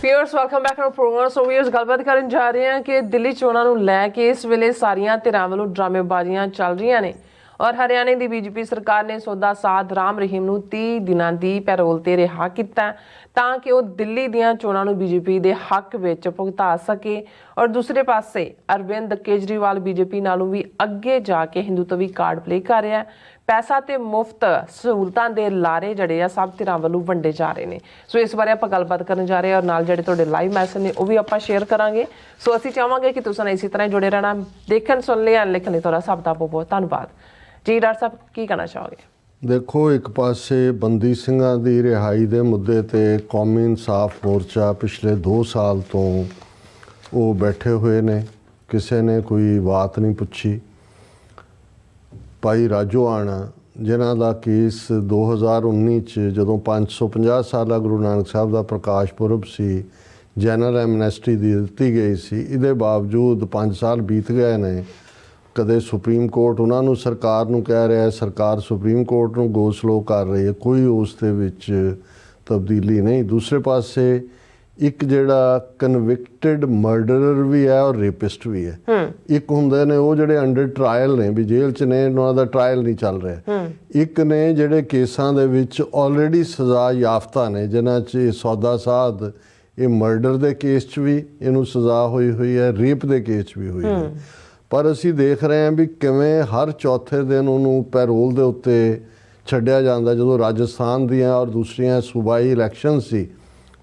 Viewers welcome back to program. So viewers ਗੱਲਬਾਤ ਕਰਨ ਜਾ ਰਹੇ ਹਾਂ ਕਿ ਦਿੱਲੀ ਚੋਣਾਂ ਨੂੰ ਲੈ ਕੇ ਇਸ ਵੇਲੇ ਸਾਰੀਆਂ ਧਿਰਾਂ ਵੱਲੋਂ ਡਰਾਮੇਬਾਜ਼ੀਆਂ ਚੱਲ ਰਹੀਆਂ ਨੇ ਔਰ ਹਰਿਆਣੇ ਦੀ ਬੀਜੇਪੀ ਸਰਕਾਰ ਨੇ ਸੌਦਾ ਸਾਧ ਰਾਮ ਰਹੀਮ ਨੂੰ 30 ਦਿਨਾਂ ਦੀ ਪੈਰੋਲ ਤੇ ਰਿਹਾ ਕੀਤਾ ਤਾਂ ਕਿ ਉਹ ਦਿੱਲੀ ਦੀਆਂ ਚੋਣਾਂ ਨੂੰ ਬੀਜੇਪੀ ਦੇ ਹੱਕ ਵਿੱਚ ਭੁਗਤਾ ਸਕੇ। ਔਰ ਦੂਸਰੇ ਪਾਸੇ ਅਰਵਿੰਦ ਕੇਜਰੀਵਾਲ ਬੀਜੇਪੀ ਨਾਲੋਂ ਵੀ ਅੱਗੇ ਜਾ ਕੇ ਹਿੰਦੂਤਵੀ ਕਾਰਡ ਪਲੇ ਕਰ ਰਿਹਾ ਹੈ। ਪੈਸਾ ਤੇ ਮੁਫਤ ਸਹੂਲਤਾਂ ਦੇ ਲਾਰੇ ਜਿਹੜੇ ਆ ਸਭ ਧਿਰਾਂ ਵੱਲੋਂ ਵੰਡੇ ਜਾ ਰਹੇ ਨੇ। ਸੋ ਇਸ ਬਾਰੇ ਆਪਾਂ ਗੱਲਬਾਤ ਕਰਨ ਜਾ ਰਹੇ ਹਾਂ ਔਰ ਨਾਲ ਜਿਹੜੇ ਤੁਹਾਡੇ ਲਾਈਵ ਮੈਸੇਜ ਨੇ ਉਹ ਵੀ ਆਪਾਂ ਸ਼ੇਅਰ ਕਰਾਂਗੇ। ਸੋ ਅਸੀਂ ਚਾਹਾਂਗੇ ਕਿ ਤੁਸੀਂ ਇਸੇ ਤਰ੍ਹਾਂ ਜੁੜੇ ਰਹਿਣਾ। ਦੇਖਣ ਸੁਣ ਲਿਆ ਲਿਖਣ ਲਈ ਤੁਹਾਡਾ ਸਭ ਦਾ ਬਹੁਤ ਬਹੁਤ ਧੰਨਵਾਦ ਜੀ। ਡਾਕਟਰ ਸਾਹਿਬ ਕੀ ਕਹਿਣਾ ਚਾਹੋਗੇ? ਦੇਖੋ, ਇੱਕ ਪਾਸੇ ਬੰਦੀ ਸਿੰਘਾਂ ਦੀ ਰਿਹਾਈ ਦੇ ਮੁੱਦੇ ਤੇ ਕੌਮੀ ਇਨਸਾਫ ਮੋਰਚਾ ਪਿਛਲੇ 2 ਸਾਲ ਤੋਂ ਉਹ ਬੈਠੇ ਹੋਏ ਨੇ, ਕਿਸੇ ਨੇ ਕੋਈ ਬਾਤ ਨਹੀਂ ਪੁੱਛੀ। ਭਾਈ ਰਾਜੋਆਣਾ ਜਿਨ੍ਹਾਂ ਦਾ ਕੇਸ 2019 'ਚ ਜਦੋਂ 550 ਸਾਲਾ ਗੁਰੂ ਨਾਨਕ ਸਾਹਿਬ ਦਾ ਪ੍ਰਕਾਸ਼ ਪੁਰਬ ਸੀ, ਜਨਰਲ ਐਮਨੈਸਟੀ ਦਿੱਤੀ ਗਈ ਸੀ। ਇਹਦੇ ਬਾਵਜੂਦ 5 ਸਾਲ ਬੀਤ ਗਏ ਨੇ, ਕਦੇ ਸੁਪਰੀਮ ਕੋਰਟ ਉਹਨਾਂ ਨੂੰ ਸਰਕਾਰ ਨੂੰ ਕਹਿ ਰਿਹਾ, ਸਰਕਾਰ ਸੁਪਰੀਮ ਕੋਰਟ ਨੂੰ ਗੋ ਸਲੋ ਕਰ ਰਹੀ ਹੈ, ਕੋਈ ਉਸ ਦੇ ਵਿੱਚ ਤਬਦੀਲੀ ਨਹੀਂ। ਦੂਸਰੇ ਪਾਸੇ ਇੱਕ ਜਿਹੜਾ ਕਨਵਿਕਟਡ ਮਰਡਰਰ ਵੀ ਹੈ ਔਰ ਰੇਪਿਸਟ ਵੀ ਹੈ। ਇੱਕ ਹੁੰਦੇ ਨੇ ਉਹ ਜਿਹੜੇ ਅੰਡਰ ਟਰਾਇਲ ਨੇ, ਵੀ ਜੇਲ੍ਹ 'ਚ ਨੇ, ਉਹਨਾਂ ਦਾ ਟਰਾਇਲ ਨਹੀਂ ਚੱਲ ਰਿਹਾ। ਇੱਕ ਨੇ ਜਿਹੜੇ ਕੇਸਾਂ ਦੇ ਵਿੱਚ ਆਲਰੇਡੀ ਸਜ਼ਾ ਯਾਫਤਾ ਨੇ, ਜਿਨ੍ਹਾਂ 'ਚ ਇਹ ਸੌਦਾ ਸਾਧ, ਇਹ ਮਰਡਰ ਦੇ ਕੇਸ 'ਚ ਵੀ ਇਹਨੂੰ ਸਜ਼ਾ ਹੋਈ ਹੈ, ਰੇਪ ਦੇ ਕੇਸ 'ਚ ਵੀ ਹੋਈ ਹੈ। ਪਰ ਅਸੀਂ ਦੇਖ ਰਹੇ ਹਾਂ ਵੀ ਕਿਵੇਂ ਹਰ ਚੌਥੇ ਦਿਨ ਉਹਨੂੰ ਪੈਰੋਲ ਦੇ ਉੱਤੇ ਛੱਡਿਆ ਜਾਂਦਾ। ਜਦੋਂ ਰਾਜਸਥਾਨ ਦੀਆਂ ਔਰ ਦੂਸਰੀਆਂ ਸੂਬਾਈ ਇਲੈਕਸ਼ਨ ਸੀ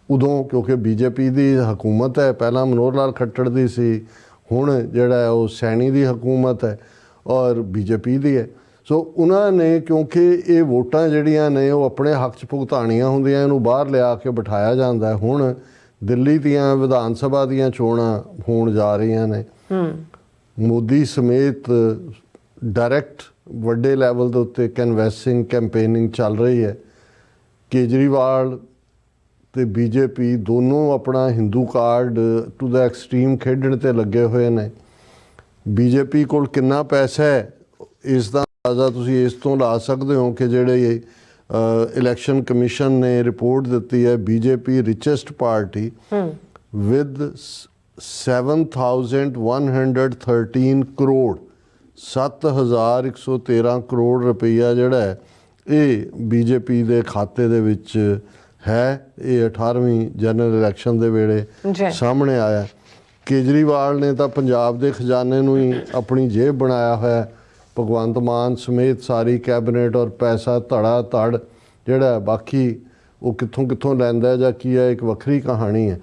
ਉਦੋਂ, ਕਿਉਂਕਿ ਬੀਜੇਪੀ ਦੀ ਹਕੂਮਤ ਹੈ, ਪਹਿਲਾਂ ਮਨੋਹਰ ਲਾਲ ਖੱਟੜ ਦੀ ਸੀ, ਹੁਣ ਜਿਹੜਾ ਉਹ ਸੈਣੀ ਦੀ ਹਕੂਮਤ ਹੈ ਔਰ ਬੀਜੇਪੀ ਦੀ ਹੈ। ਸੋ ਉਹਨਾਂ ਨੇ, ਕਿਉਂਕਿ ਇਹ ਵੋਟਾਂ ਜਿਹੜੀਆਂ ਨੇ ਉਹ ਆਪਣੇ ਹੱਕ 'ਚ ਭੁਗਤਾਣੀਆਂ ਹੁੰਦੀਆਂ, ਇਹਨੂੰ ਬਾਹਰ ਲਿਆ ਕੇ ਬਿਠਾਇਆ ਜਾਂਦਾ। ਹੁਣ ਦਿੱਲੀ ਦੀਆਂ ਵਿਧਾਨ ਸਭਾ ਦੀਆਂ ਚੋਣਾਂ ਹੋਣ ਜਾ ਰਹੀਆਂ ਨੇ। ਮੋਦੀ ਸਮੇਤ ਡਾਇਰੈਕਟ ਵੱਡੇ ਲੈਵਲ ਦੇ ਉੱਤੇ ਕੈਨਵੈਸਿੰਗ ਕੈਂਪੇਨਿੰਗ ਚੱਲ ਰਹੀ ਹੈ। ਕੇਜਰੀਵਾਲ ਤੇ ਬੀਜੇਪੀ ਦੋਨੋਂ ਆਪਣਾ ਹਿੰਦੂ ਕਾਰਡ ਟੂ ਦਾ ਐਕਸਟ੍ਰੀਮ ਖੇਡਣ ਤੇ ਲੱਗੇ ਹੋਏ ਨੇ। ਬੀਜੇਪੀ ਕੋਲ ਕਿੰਨਾ ਪੈਸਾ ਹੈ ਇਸ ਦਾ ਅੰਦਾਜ਼ਾ ਤੁਸੀਂ ਇਸ ਤੋਂ ਲਾ ਸਕਦੇ ਹੋ ਕਿ ਜਿਹੜੇ ਇਲੈਕਸ਼ਨ ਕਮਿਸ਼ਨ ਨੇ ਰਿਪੋਰਟ ਦਿੱਤੀ ਹੈ, BJP richest party with 7,113 crore 7,113 crore ਰੁਪਈਆ ਜਿਹੜਾ ਹੈ ਇਹ ਬੀਜੇਪੀ ਦੇ ਖਾਤੇ ਦੇ ਵਿੱਚ ਹੈ। ਇਹ 18ਵੀਂ ਜਨਰਲ ਇਲੈਕਸ਼ਨ ਦੇ ਵੇਲੇ ਸਾਹਮਣੇ ਆਇਆ। ਕੇਜਰੀਵਾਲ ਨੇ ਤਾਂ ਪੰਜਾਬ ਦੇ ਖਜ਼ਾਨੇ ਨੂੰ ਹੀ ਆਪਣੀ ਜੇਬ ਬਣਾਇਆ ਹੋਇਆ। ਭਗਵੰਤ ਮਾਨ ਸਮੇਤ ਸਾਰੀ ਕੈਬਨਿਟ ਔਰ ਪੈਸਾ ਧੜਾ ਧੜ ਜਿਹੜਾ, ਬਾਕੀ ਉਹ ਕਿੱਥੋਂ ਲੈਂਦਾ ਜਾਂ ਕੀ ਹੈ, ਇੱਕ ਵੱਖਰੀ ਕਹਾਣੀ ਹੈ।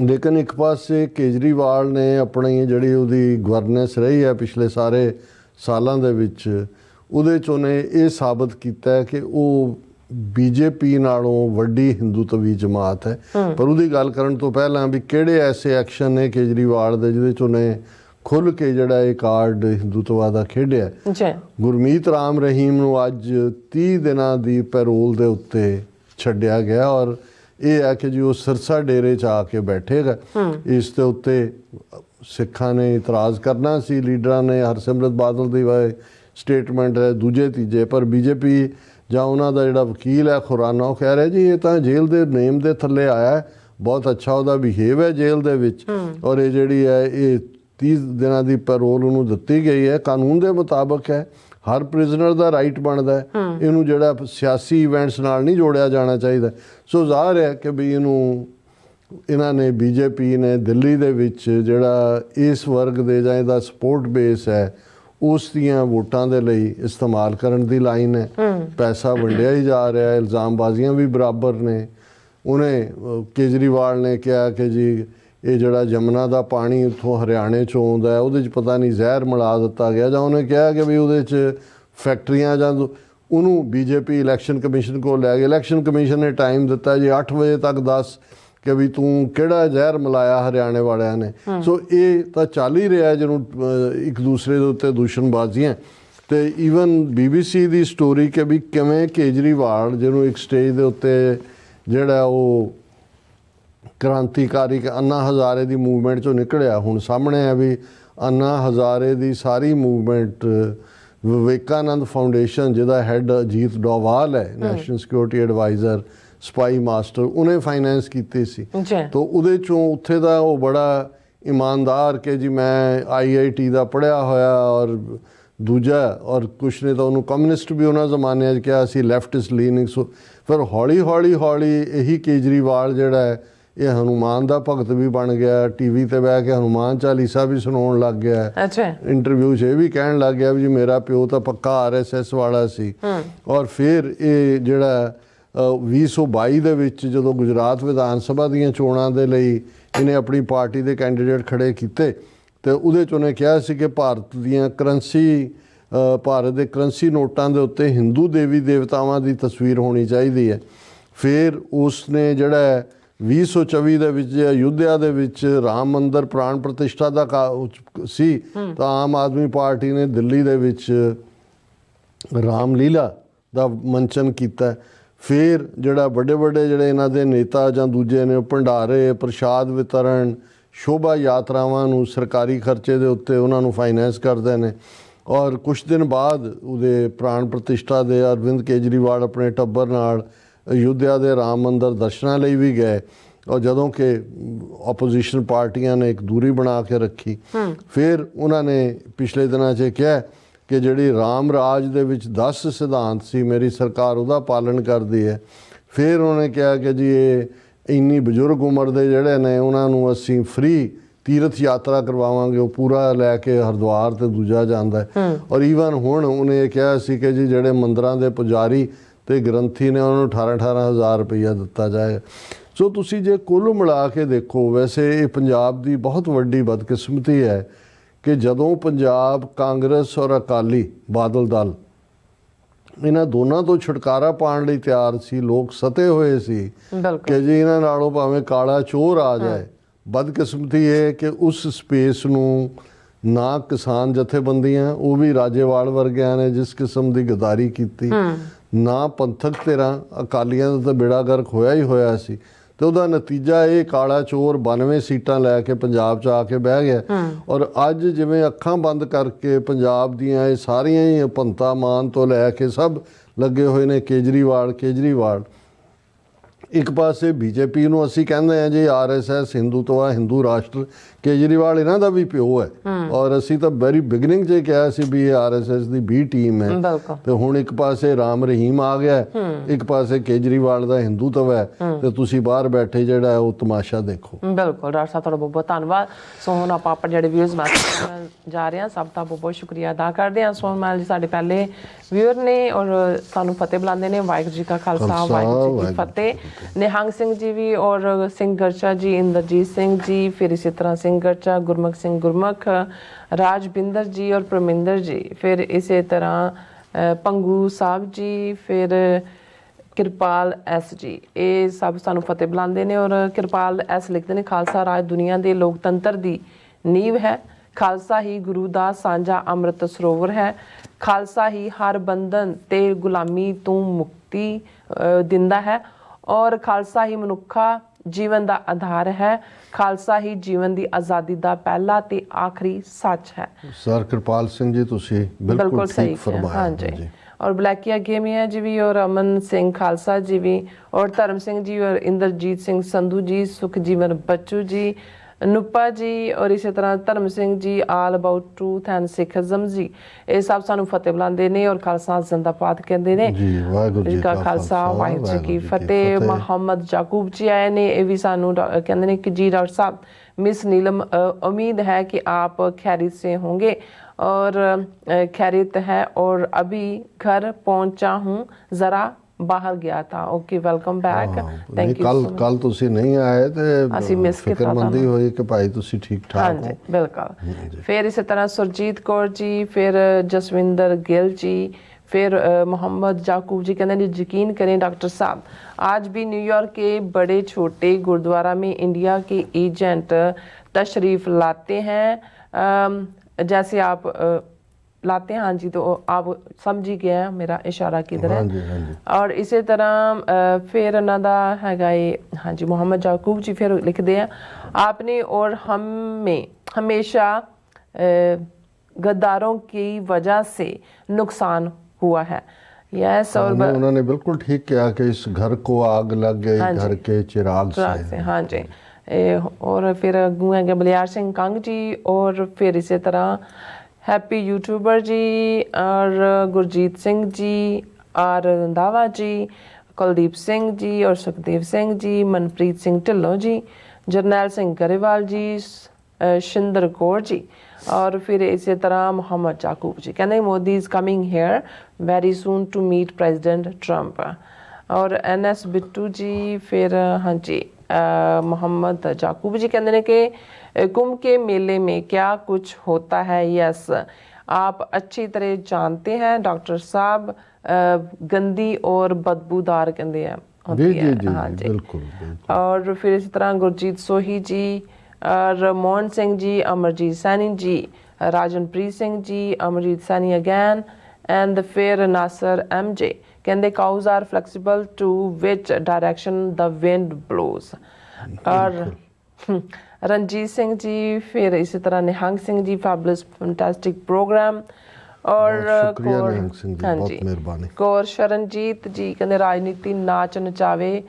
ਲੇਕਿਨ ਇੱਕ ਪਾਸੇ ਕੇਜਰੀਵਾਲ ਨੇ ਆਪਣੀ ਜਿਹੜੀ ਉਹਦੀ ਗਵਰਨੈਂਸ ਰਹੀ ਹੈ ਪਿਛਲੇ ਸਾਰੇ ਸਾਲਾਂ ਦੇ ਵਿੱਚ, ਉਹਦੇ 'ਚ ਉਹਨੇ ਇਹ ਸਾਬਤ ਕੀਤਾ ਕਿ ਉਹ ਬੀਜੇਪੀ ਨਾਲੋਂ ਵੱਡੀ ਹਿੰਦੂਤਵੀ ਜਮਾਤ ਹੈ। ਪਰ ਉਹਦੀ ਗੱਲ ਕਰਨ ਤੋਂ ਪਹਿਲਾਂ ਵੀ ਕਿਹੜੇ ਐਸੇ ਐਕਸ਼ਨ ਨੇ ਕੇਜਰੀਵਾਲ ਦੇ ਜਿਹਦੇ 'ਚ ਉਹਨੇ ਖੁੱਲ੍ਹ ਕੇ ਜਿਹੜਾ ਇਹ ਕਾਰਡ ਹਿੰਦੂਤਵਾ ਦਾ ਖੇਡਿਆ। ਗੁਰਮੀਤ ਰਾਮ ਰਹੀਮ ਨੂੰ ਅੱਜ 30 ਦਿਨਾਂ ਦੀ ਪੈਰੋਲ ਦੇ ਉੱਤੇ ਛੱਡਿਆ ਗਿਆ ਔਰ ਇਹ ਹੈ ਕਿ ਜੀ ਉਹ ਸਿਰਸਾ ਡੇਰੇ 'ਚ ਆ ਕੇ ਬੈਠੇਗਾ। ਇਸ ਦੇ ਉੱਤੇ ਸਿੱਖਾਂ ਨੇ ਇਤਰਾਜ਼ ਕਰਨਾ ਸੀ, ਲੀਡਰਾਂ ਨੇ, ਹਰਸਿਮਰਤ ਬਾਦਲ ਦੀ ਸਟੇਟਮੈਂਟ ਹੈ ਦੂਜੇ ਤੀਜੇ, ਪਰ ਬੀਜੇਪੀ ਜਾਂ ਉਹਨਾਂ ਦਾ ਜਿਹੜਾ ਵਕੀਲ ਹੈ ਖੁਰਾਨਾ, ਉਹ ਕਹਿ ਰਿਹਾ ਜੀ ਇਹ ਤਾਂ ਜੇਲ੍ਹ ਦੇ ਨੇਮ ਦੇ ਥੱਲੇ ਆਇਆ, ਬਹੁਤ ਅੱਛਾ ਉਹਦਾ ਬਿਹੇਵ ਹੈ ਜੇਲ੍ਹ ਦੇ ਵਿੱਚ ਔਰ ਇਹ ਜਿਹੜੀ ਹੈ ਇਹ 30 ਦਿਨਾਂ ਦੀ ਪੈਰੋਲ ਉਹਨੂੰ ਦਿੱਤੀ ਗਈ ਹੈ, ਕਾਨੂੰਨ ਦੇ ਮੁਤਾਬਕ ਹੈ। ਹਰ ਪ੍ਰਿਜ਼ਨਰ ਦਾ ਰਾਈਟ ਬਣਦਾ ਹੈ, ਇਹਨੂੰ ਜਿਹੜਾ ਸਿਆਸੀ ਇਵੈਂਟਸ ਨਾਲ ਨਹੀਂ ਜੋੜਿਆ ਜਾਣਾ ਚਾਹੀਦਾ। ਸੋ ਜ਼ਾਹਰ ਹੈ ਕਿ ਵੀ ਇਹਨਾਂ ਨੇ ਬੀਜੇਪੀ ਨੇ ਦਿੱਲੀ ਦੇ ਵਿੱਚ ਜਿਹੜਾ ਇਸ ਵਰਗ ਦੇ ਜਾਂ ਇਹਦਾ ਸਪੋਰਟ ਬੇਸ ਹੈ ਉਸ ਦੀਆਂ ਵੋਟਾਂ ਦੇ ਲਈ ਇਸਤੇਮਾਲ ਕਰਨ ਦੀ ਲਾਈਨ ਹੈ। ਪੈਸਾ ਵੰਡਿਆ ਹੀ ਜਾ ਰਿਹਾ, ਇਲਜ਼ਾਮਬਾਜ਼ੀਆਂ ਵੀ ਬਰਾਬਰ ਨੇ। ਉਹਨੇ ਕੇਜਰੀਵਾਲ ਨੇ ਕਿਹਾ ਕਿ ਜੀ ਇਹ ਜਿਹੜਾ ਯਮੁਨਾ ਦਾ ਪਾਣੀ ਉੱਥੋਂ ਹਰਿਆਣੇ 'ਚੋਂ ਆਉਂਦਾ ਹੈ, ਉਹਦੇ 'ਚ ਪਤਾ ਨਹੀਂ ਜ਼ਹਿਰ ਮਿਲਾ ਦਿੱਤਾ ਗਿਆ, ਜਾਂ ਉਹਨੇ ਕਿਹਾ ਕਿ ਵੀ ਉਹਦੇ 'ਚ ਫੈਕਟਰੀਆਂ, ਜਾਂ ਉਹਨੂੰ ਬੀਜੇਪੀ ਇਲੈਕਸ਼ਨ ਕਮਿਸ਼ਨ ਕੋਲ ਲੈ ਗਏ। ਇਲੈਕਸ਼ਨ ਕਮਿਸ਼ਨ ਨੇ ਟਾਈਮ ਦਿੱਤਾ ਜੀ 8 ਵਜੇ ਤੱਕ ਦੱਸ ਕਿ ਵੀ ਤੂੰ ਕਿਹੜਾ ਜ਼ਹਿਰ ਮਿਲਾਇਆ ਹਰਿਆਣੇ ਵਾਲਿਆਂ ਨੇ। ਸੋ ਇਹ ਤਾਂ ਚੱਲ ਹੀ ਰਿਹਾ ਜਿਹਨੂੰ ਇੱਕ ਦੂਸਰੇ ਦੇ ਉੱਤੇ ਦੂਸ਼ਣਬਾਜ਼ੀਆਂ। ਅਤੇ ਈਵਨ BBC ਦੀ ਸਟੋਰੀ ਕਿ ਵੀ ਕਿਵੇਂ ਕੇਜਰੀਵਾਲ ਜਿਹਨੂੰ ਇੱਕ ਸਟੇਜ ਦੇ ਉੱਤੇ ਜਿਹੜਾ ਉਹ ਕ੍ਰਾਂਤੀਕਾਰੀ ਅੰਨਾ ਹਜ਼ਾਰੇ ਦੀ ਮੂਵਮੈਂਟ 'ਚੋਂ ਨਿਕਲਿਆ, ਹੁਣ ਸਾਹਮਣੇ ਹੈ ਵੀ ਅੰਨਾ ਹਜ਼ਾਰੇ ਦੀ ਸਾਰੀ ਮੂਵਮੈਂਟ ਵਿਵੇਕਾਨੰਦ ਫਾਊਂਡੇਸ਼ਨ, ਜਿਹਦਾ ਹੈੱਡ ਅਜੀਤ ਡੋਵਾਲ ਹੈ, ਨੈਸ਼ਨਲ ਸਿਕਿਉਰਿਟੀ ਐਡਵਾਈਜ਼ਰ ਸਪਾਈ ਮਾਸਟਰ ਉਹਨੇ ਫਾਈਨੈਂਸ ਕੀਤੀ ਸੀ। ਜੀ ਤਾਂ ਉਹਦੇ ਚੋਂ ਉੱਥੇ ਦਾ ਉਹ ਬੜਾ ਇਮਾਨਦਾਰ ਕਿ ਜੀ ਮੈਂ IIT ਦਾ ਪੜ੍ਹਿਆ ਹੋਇਆ ਔਰ ਦੂਜਾ ਔਰ ਕੁਛ ਨੇ ਤਾਂ ਉਹਨੂੰ ਕਮਿਊਨਿਸਟ ਵੀ ਉਹਨਾਂ ਜ਼ਮਾਨਿਆਂ 'ਚ ਕਿਹਾ ਸੀ, ਲੈਫਟਿਸਟ ਲੀਨਿੰਗ। ਸੋ ਫਿਰ ਹੌਲੀ ਇਹੀ ਕੇਜਰੀਵਾਲ ਜਿਹੜਾ ਹੈ ਇਹ ਹਨੂੰਮਾਨ ਦਾ ਭਗਤ ਵੀ ਬਣ ਗਿਆ, ਟੀਵੀ ਤੇ ਬਹਿ ਕੇ ਹਨੂੰਮਾਨ ਚਾਲੀਸਾ ਵੀ ਸੁਣਾਉਣ ਲੱਗ ਗਿਆ। ਅੱਛਾ। ਇੰਟਰਵਿਊ 'ਚ ਇਹ ਵੀ ਕਹਿਣ ਲੱਗ ਗਿਆ ਵੀ ਜੀ ਮੇਰਾ ਪਿਓ ਤਾਂ ਪੱਕਾ RSS ਵਾਲਾ ਸੀ। ਔਰ ਫਿਰ ਇਹ ਜਿਹੜਾ 2022 ਦੇ ਵਿੱਚ ਜਦੋਂ ਗੁਜਰਾਤ ਵਿਧਾਨ ਸਭਾ ਦੀਆਂ ਚੋਣਾਂ ਦੇ ਲਈ ਇਹਨੇ ਆਪਣੀ ਪਾਰਟੀ ਦੇ ਕੈਂਡੀਡੇਟ ਖੜੇ ਕੀਤੇ ਤੇ ਉਹਦੇ 'ਚ ਉਹਨੇ ਕਿਹਾ ਸੀ ਕਿ ਭਾਰਤ ਦੇ ਕਰੰਸੀ ਨੋਟਾਂ ਦੇ ਉੱਤੇ ਹਿੰਦੂ ਦੇਵੀ ਦੇਵਤਾਵਾਂ ਦੀ ਤਸਵੀਰ ਹੋਣੀ ਚਾਹੀਦੀ ਹੈ। ਫਿਰ ਉਸਨੇ ਜਿਹੜਾ 2024 ਦੇ ਵਿੱਚ ਅਯੁੱਧਿਆ ਦੇ ਵਿੱਚ ਰਾਮ ਮੰਦਰ ਪ੍ਰਾਣ ਪ੍ਰਤਿਸ਼ਠਾ ਦਾ ਸੀ ਤਾਂ ਆਮ ਆਦਮੀ ਪਾਰਟੀ ਨੇ ਦਿੱਲੀ ਦੇ ਵਿੱਚ ਰਾਮਲੀਲਾ ਦਾ ਮੰਚਨ ਕੀਤਾ। ਫਿਰ ਜਿਹੜਾ ਵੱਡੇ ਜਿਹੜੇ ਇਹਨਾਂ ਦੇ ਨੇਤਾ ਜਾਂ ਦੂਜੇ ਨੇ ਭੰਡਾਰੇ, ਪ੍ਰਸ਼ਾਦ ਵਿਤਰਨ, ਸ਼ੋਭਾ ਯਾਤਰਾਵਾਂ ਨੂੰ ਸਰਕਾਰੀ ਖਰਚੇ ਦੇ ਉੱਤੇ ਉਹਨਾਂ ਨੂੰ ਫਾਈਨੈਂਸ ਕਰਦੇ ਨੇ। ਔਰ ਕੁਛ ਦਿਨ ਬਾਅਦ ਉਹਦੇ ਪ੍ਰਾਣ ਪ੍ਰਤਿਸ਼ਠਾ ਦੇ ਅਰਵਿੰਦ ਕੇਜਰੀਵਾਲ ਆਪਣੇ ਟੱਬਰ ਨਾਲ ਅਯੁੱਧਿਆ ਦੇ ਰਾਮ ਮੰਦਰ ਦਰਸ਼ਨਾਂ ਲਈ ਵੀ ਗਏ। ਔਰ ਜਦੋਂ ਕਿ ਆਪੋਜੀਸ਼ਨ ਪਾਰਟੀਆਂ ਨੇ ਇੱਕ ਦੂਰੀ ਬਣਾ ਕੇ ਰੱਖੀ, ਫਿਰ ਉਹਨਾਂ ਨੇ ਪਿਛਲੇ ਦਿਨਾਂ 'ਚ ਕਿਹਾ ਕਿ ਜਿਹੜੀ ਰਾਮ ਰਾਜ ਦੇ ਵਿੱਚ 10 ਸਿਧਾਂਤ ਸੀ ਮੇਰੀ ਸਰਕਾਰ ਉਹਦਾ ਪਾਲਣ ਕਰਦੀ ਹੈ। ਫਿਰ ਉਹਨੇ ਕਿਹਾ ਕਿ ਜੀ ਇਹ ਇੰਨੀ ਬਜ਼ੁਰਗ ਉਮਰ ਦੇ ਜਿਹੜੇ ਨੇ ਉਹਨਾਂ ਨੂੰ ਅਸੀਂ ਫ੍ਰੀ ਤੀਰਥ ਯਾਤਰਾ ਕਰਵਾਵਾਂਗੇ, ਉਹ ਪੂਰਾ ਲੈ ਕੇ ਹਰਿਦੁਆਰ ਤੇ ਦੂਜਾ ਜਾਂਦਾ ਹੈ। ਔਰ ਈਵਨ ਹੁਣ ਉਹਨੇ ਇਹ ਕਿਹਾ ਸੀ ਕਿ ਜੀ ਜਿਹੜੇ ਮੰਦਰਾਂ ਦੇ ਪੁਜਾਰੀ ਤੇ ਗ੍ਰੰਥੀ ਨੇ ਉਹਨਾਂ ਨੂੰ 18,000 ਰੁਪਈਆ ਦਿੱਤਾ ਜਾਏਗਾ। ਸੋ ਤੁਸੀਂ ਜੇ ਕੁੱਲ ਮਿਲਾ ਕੇ ਦੇਖੋ, ਵੈਸੇ ਇਹ ਪੰਜਾਬ ਦੀ ਬਹੁਤ ਵੱਡੀ ਬਦਕਿਸਮਤੀ ਹੈ ਕਿ ਜਦੋਂ ਪੰਜਾਬ ਕਾਂਗਰਸ ਔਰ ਅਕਾਲੀ ਬਾਦਲ ਦਲ ਇਹਨਾਂ ਦੋਨਾਂ ਤੋਂ ਛੁਟਕਾਰਾ ਪਾਉਣ ਲਈ ਤਿਆਰ ਸੀ, ਲੋਕ ਸਤੇ ਹੋਏ ਸੀ ਕਿ ਜੀ ਇਹਨਾਂ ਨਾਲੋਂ ਭਾਵੇਂ ਕਾਲਾ ਚੋਰ ਆ ਜਾਏ। ਬਦਕਿਸਮਤੀ ਇਹ ਕਿ ਉਸ ਸਪੇਸ ਨੂੰ ਨਾ ਕਿਸਾਨ ਜਥੇਬੰਦੀਆਂ, ਉਹ ਵੀ ਰਾਜੇਵਾਲ ਵਰਗਿਆਂ ਨੇ ਜਿਸ ਕਿਸਮ ਦੀ ਗਦਾਰੀ ਕੀਤੀ, ਨਾ ਪੰਥਕ ਧਿਰਾਂ, ਅਕਾਲੀਆਂ ਦਾ ਤਾਂ ਬੇੜਾ ਗਰਕ ਹੋਇਆ ਹੀ ਹੋਇਆ ਸੀ। ਤੇ ਉਹਦਾ ਨਤੀਜਾ ਇਹ ਕਾਲਾ ਚੋਰ 92 ਸੀਟਾਂ ਲੈ ਕੇ ਪੰਜਾਬ 'ਚ ਆ ਕੇ ਬਹਿ ਗਿਆ। ਔਰ ਅੱਜ ਜਿਵੇਂ ਅੱਖਾਂ ਬੰਦ ਕਰਕੇ ਪੰਜਾਬ ਦੀਆਂ ਇਹ ਸਾਰੀਆਂ ਹੀ ਭਗਵੰਤ ਮਾਨ ਤੋਂ ਲੈ ਕੇ ਸਭ ਲੱਗੇ ਹੋਏ ਨੇ ਕੇਜਰੀਵਾਲ। ਇੱਕ ਪਾਸੇ BJP ਨੂੰ ਅਸੀਂ ਕਹਿੰਦੇ ਹਾਂ ਜੀ RSS ਹਿੰਦੂਤਵਾ, ਹਿੰਦੂ ਰਾਸ਼ਟਰ, ਕੇਜਰੀਵਾਲ ਇਹਨਾਂ ਦਾ ਵੀ ਪਿਓ ਹੈ। ਔਰ ਅਸੀਂ ਤਾਂ ਵੈਰੀ ਬਿਗਨਿੰਗ 'ਚ ਕਿਹਾ ਸੀ ਵੀ ਇਹ RSS ਦੀ B ਟੀਮ ਹੈ। ਤੇ ਹੁਣ ਇੱਕ ਪਾਸੇ ਰਾਮ ਰਹੀਮ ਆ ਗਿਆ, ਇੱਕ ਪਾਸੇ ਕੇਜਰੀਵਾਲ ਦਾ ਹਿੰਦੂਤਵ ਹੈ, ਤੇ ਤੁਸੀਂ ਬਾਹਰ ਬੈਠੇ ਜਿਹੜਾ ਉਹ ਤਮਾਸ਼ਾ ਦੇਖੋ। ਬਿਲਕੁਲ ਡਾਕਟਰ ਸਾਹਿਬ, ਤੁਹਾਡਾ ਬਹੁਤ ਬਹੁਤ ਧੰਨਵਾਦ। ਸੋ ਹੁਣ ਆਪਾਂ ਜਿਹੜੇ ਵਿਊਜ਼ ਮੈਸੇਜ ਜਾ ਰਹੇ ਹਾਂ, ਸਭ ਦਾ ਬਹੁਤ ਬਹੁਤ ਸ਼ੁਕਰੀਆ ਅਦਾ ਕਰਦੇ ਹਾਂ। ਸੋਹਣ ਮਾਲ ਜੀ ਸਾਡੇ ਪਹਿਲੇ ਵਿਊਅਰ ਨੇ ਔਰ ਸਾਨੂੰ ਫਤਿਹ ਬੁਲਾਉਂਦੇ ਨੇ। ਵਾਹਿਗੁਰੂ ਜੀ ਕਾ ਖਾਲਸਾ, ਵਾਹਿਗੁਰੂ ਜੀ ਕੀ ਫਤਿਹ। ਨਿਹੰਗ ਸਿੰਘ ਜੀ ਵੀ ਔਰ ਸਿੰਘ ਗਰਚਾ ਜੀ, ਇੰਦਰਜੀਤ ਸਿੰਘ ਜੀ, ਫਿਰ ਇਸੇ ਤਰ੍ਹਾਂ ਸਿੰਘ ਗਰਚਾ, ਗੁਰਮੁਖ ਸਿੰਘ ਗੁਰਮੁਖ, ਰਾਜਬਿੰਦਰ ਜੀ ਔਰ ਪਰਮਿੰਦਰ ਜੀ, ਫਿਰ ਇਸੇ ਤਰ੍ਹਾਂ ਪੰਗੂ ਸਾਹਿਬ ਜੀ, ਫਿਰ ਕਿਰਪਾਲ S ਜੀ, ਇਹ ਸਭ ਸਾਨੂੰ ਫਤਿਹ ਬੁਲਾਉਂਦੇ ਨੇ। ਔਰ ਕਿਰਪਾਲ S ਲਿਖਦੇ ਨੇ, ਖਾਲਸਾ ਰਾਜ ਦੁਨੀਆ ਦੇ ਲੋਕਤੰਤਰ ਦੀ ਨੀਂਹ ਹੈ, ਖਾਲਸਾ ਹੀ ਗੁਰੂ ਦਾ ਸਾਂਝਾ ਅੰਮ੍ਰਿਤ ਸਰੋਵਰ ਹੈ, ਖਾਲਸਾ ਹੀ ਹਰ ਬੰਧਨ ਤੇ ਗੁਲਾਮੀ ਤੋਂ ਮੁਕਤੀ ਦਿੰਦਾ ਹੈ, ਔਰ ਖਾਲਸਾ ਹੀ ਮਨੁੱਖਾ ਜੀਵਨ ਦਾ ਆਧਾਰ ਹੈ, ਖਾਲਸਾ ਹੀ ਜੀਵਨ ਦੀ ਆਜ਼ਾਦੀ ਦਾ ਪਹਿਲਾ ਤੇ ਆਖਰੀ ਸੱਚ ਹੈ। ਸਰ ਕਿਰਪਾਲ ਸਿੰਘ ਜੀ ਤੁਸੀਂ ਬਿਲਕੁਲ ਸਹੀ ਫਰਮਾਇਆ। ਹਾਂਜੀ। और ब्लैकिया गेमिया जी भी और अमन सिंह खालसा जी भी और धर्म सिंह जी और इंद्रजीत सिंह संधू जी, सुखजीवन बच्चू जी, नुपा जी और इसी तरह धर्म सिंह जी, आल अबाउट ट्रूथ एंड सिखिज्म जी, ये सब सानू फतेह बुलाते ने और खालसा जिंदाबाद कहते हैं जी। वाहिगुरू जी का खालसा, वाहिगुरू जी की फतेह। मोहम्मद याकूब जी आए ने, ये भी सानू कहते हैं कि जी डॉक्टर साहब मिस नीलम, उम्मीद है कि आप खैरियत से होंगे और खैरियत है और अभी घर पहुंचा हूं, जरा बाहर गया था। Okay, welcome back, thank you. कल तुसी नहीं आए ते ਅਸੀਂ ਮਿਸ ਕੀਤਾ ਫਿਕਰਮੰਦੀ ਹੋਈ ਕਿ ਭਾਈ ਤੁਸੀਂ ਠੀਕ ਠਾਕ ਹੋ। ਹਾਂਜੀ ਬਿਲਕੁਲ। ਫਿਰ ਇਸੇ ਤਰ੍ਹਾਂ ਸੁਰਜੀਤ ਕੌਰ ਜੀ, ਫਿਰ ਜਸਵਿੰਦਰ ਗਿੱਲ जी, फिर मोहम्मद याकूब जी कहते हैं यकीन करें डॉक्टर साहब, आज भी न्यूयॉर्क के बड़े छोटे गुरुद्वारा में इंडिया के एजेंट तशरीफ़ लाते हैं, जैसे आप लाते हैं। हाँ जी, तो आप समझ ही गए हैं मेरा इशारा किधर है। हाँ जी। और इसी तरह फिर इन्हों का हैगा ये, हाँ जी, मोहम्मद याकूब जी फिर लिखते हैं, आपने और हमें हमेशा गद्दारों की वजह से नुकसान हुआ है, यस और उन्होंने बिल्कुल ठीक किया कि इस घर को आग लग गई घर के चिराग से। हाँ जी। और फिर अगू है बलियार सिंह कंग जी, और फिर इसी तरह हैप्पी यूट्यूबर जी, और गुरजीत सिंह जी, और रंधावा जी, कुलदीप सिंह जी, और सुखदेव सिंह जी, मनप्रीत सिंह ढिल्लों जी, जरनैल सिंह गरेवाल जी, शिंदर कौर जी, और फिर इसी तरह मोहम्मद याकूब जी कहते Modi is coming here very soon to meet president Trump. और NS बिट्टू जी, फिर हाँ जी मोहम्मद याकूब जी कहते हैं कि कुंभ के मेले में क्या कुछ होता है। यस, आप अच्छी तरह जानते हैं डॉक्टर साहब, गंदी और बदबूदार कहते हैं होती है। हाँ जी बिल्कुल। और फिर इसी तरह गुरजीत सोही जी, और मोहन सिंह जी, अमरजीत सैनी जी, राजनप्रीत सिंह जी, अमरजीत सैनी अगैन, एंड फिर नासर MJ कहते cows are flexible to which direction the wind blows. और रंजीत सिंह जी, फिर इसी तरह Nihang Singh ji, fabulous fantastic program. और कौर शरणजीत जी कहते राजनीति नाच नचावे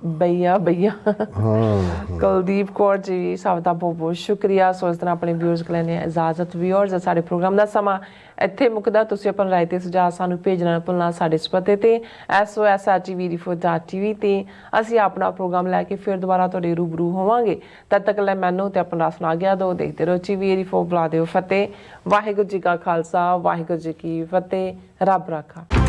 भैया भैया। कुलदीप कौर जी सब का बहुत बहुत शुक्रिया। सो इस तरह अपने व्यूअर्स को लेने इजाजत। व्यूअर्स साढ़े प्रोग्राम का समा इत्थे मुकदा। तुसीं अपना राय ते सुझाव सानू भेजना ना भुलना साढ़े इस पते ते SOS@TV ते असीं अपना प्रोग्राम लैके फिर दोबारा तुहाडे रूबरू होवांगे। तद तक ले मैनू ते अपना सुना गया दो। देखते रहो TV84 बुला दिओ फतेह। वाहिगुरू जी का खालसा वाहिगुरू जी की फतेह। रब राखा।